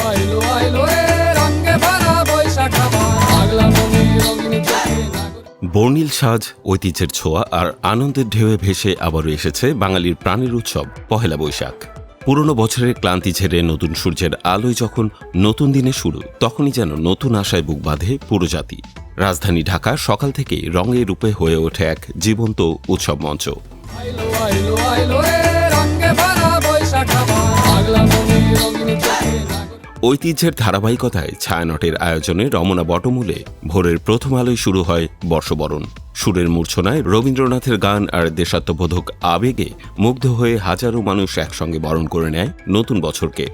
আইলো আইলো রে রঙে ভরা বৈশাখ আবার পাগলা মনে রঙিন চোখে বর্ণিল সাজ, ঐতিহ্যের ছোঁয়া আর আনন্দের ঢেউয়ে ভেসে আবারও এসেছে বাঙালির প্রাণের উৎসব পহেলা বৈশাখ। পুরনো বছরের ক্লান্তি ঝেড়ে নতুন সূর্যের আলোয় যখন নতুন দিনে শুরু, তখনই যেন নতুন আশায় বুক বাঁধে পুরো জাতি। রাজধানী ঢাকা সকাল থেকেই রঙে রূপে হয়ে ওঠে এক জীবন্ত উৎসব মঞ্চ। আইলো আইলো আইলো রে রঙে ভরা বৈশাখ আবার পাগলা মনে রঙিন চোখে ঐতিহ্যের ধারাবাহিকতায় ছায়ানটের আয়োজনে রমনা বটমূলে ভোরের প্রথম আলোয় শুরু হয় বর্ষবরণ। সুরের মূর্ছনায় রবীন্দ্রনাথের গান আর দেশাত্মবোধক আবেগে মুগ্ধ হয়ে হাজারো মানুষ একসঙ্গে বরণ করে নেয় নতুন বছরকে।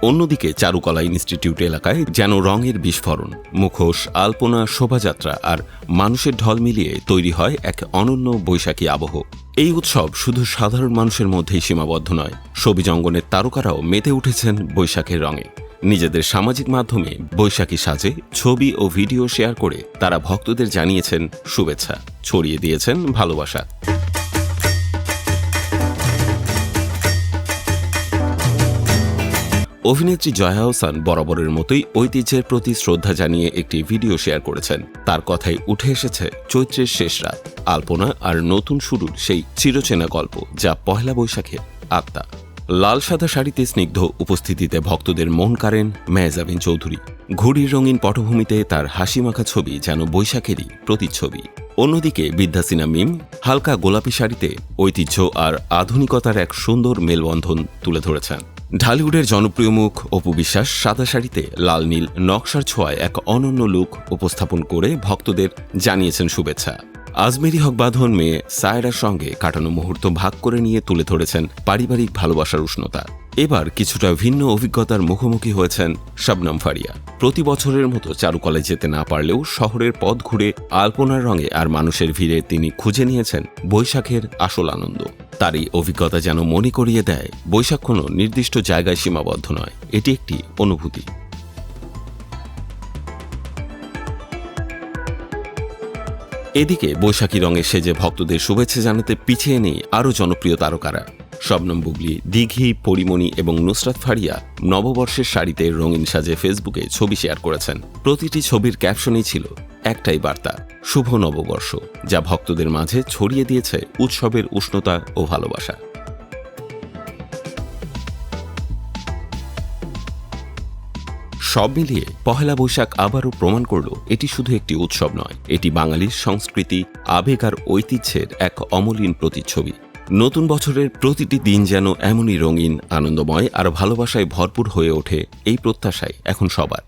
অন্যদিকে চারুকলা ইনস্টিটিউট এলাকায় যেন রঙের বিস্ফোরণ, মুখোশ, আলপনা, শোভাযাত্রা আর মানুষের ঢল মিলিয়ে তৈরি হয় এক অনন্য বৈশাখী আবহ। এই উৎসব শুধু সাধারণ মানুষের মধ্যেই সীমাবদ্ধ নয়, ছবি অঙ্গনের তারকারাও মেতে উঠেছেন বৈশাখের রঙে। নিজেদের সামাজিক মাধ্যমে বৈশাখী সাজে ছবি ও ভিডিও শেয়ার করে তারা ভক্তদের জানিয়েছেন শুভেচ্ছা, ছড়িয়ে দিয়েছেন ভালোবাসা। অভিনেত্রী জয়া আহসান বরাবরের মতোই ঐতিহ্যের প্রতি শ্রদ্ধা জানিয়ে একটি ভিডিও শেয়ার করেছেন। তার কথায় উঠে এসেছে চৈত্রের শেষ রাত, আলপনা আর নতুন শুরুর সেই চিরচেনা গল্প যা পহেলা বৈশাখের আত্মা। লাল সাদা শাড়িতে স্নিগ্ধ উপস্থিতিতে ভক্তদের মন কাড়েন মেহজাবিন চৌধুরী। ঘুড়ির রঙিন পটভূমিতে তার হাসিমাখা ছবি যেন বৈশাখেরই প্রতিচ্ছবি। অন্যদিকে বিদ্যাসিনা মিম হালকা গোলাপি শাড়িতে ঐতিহ্য আর আধুনিকতার এক সুন্দর মেলবন্ধন তুলে ধরেছেন। ঢালিউডের জনপ্রিয় মুখ অপু বিশ্বাস সাদা শাড়িতে লাল নীল নকশার ছোঁয়ায় এক অনন্য লুক উপস্থাপন করে ভক্তদের জানিয়েছেন শুভেচ্ছা। আজমেরি হক বাঁধন মেয়ে সায়রার সঙ্গে কাটানো মুহূর্ত ভাগ করে নিয়ে তুলে ধরেছেন পারিবারিক ভালোবাসার উষ্ণতা। এবার কিছুটা ভিন্ন অভিজ্ঞতার মুখোমুখি হয়েছেন শবনম ফারিয়া। প্রতি বছরের মতো চারুকলায় যেতে না পারলেও শহরের পথ ঘুরে আলপনার রঙে আর মানুষের ভিড়ে তিনি খুঁজে নিয়েছেন বৈশাখের আসল আনন্দ। তার এই অভিজ্ঞতা যেন মনে করিয়ে দেয় বৈশাখ কোনো নির্দিষ্ট জায়গায় সীমাবদ্ধ নয়, এটি একটি অনুভূতি। এদিকে বৈশাখী রঙে সেজে ভক্তদের শুভেচ্ছা জানাতে পিছিয়ে নেই আরও জনপ্রিয় তারকারা। শবনম বুবলি, দিঘি, পরিমণি এবং নুসরাত ফারিয়া নববর্ষের শাড়িতে রঙিন সাজে ফেসবুকে ছবি শেয়ার করেছেন। প্রতিটি ছবির ক্যাপশনেই ছিল একটাই বার্তা, শুভ নববর্ষ, যা ভক্তদের মাঝে ছড়িয়ে দিয়েছে উৎসবের উষ্ণতা ও ভালোবাসা। সব মিলিয়ে পহেলা বৈশাখ আবারও প্রমাণ করল এটি শুধু একটি উৎসব নয়, এটি বাঙালির সংস্কৃতি, আবেগ আর ঐতিহ্যের এক অমলিন প্রতিচ্ছবি। নতুন বছরের প্রতিটি দিন যেন এমনই রঙিন, আনন্দময় আর ভালোবাসায় ভরপুর হয়ে ওঠে, এই প্রত্যাশায় এখন সবার।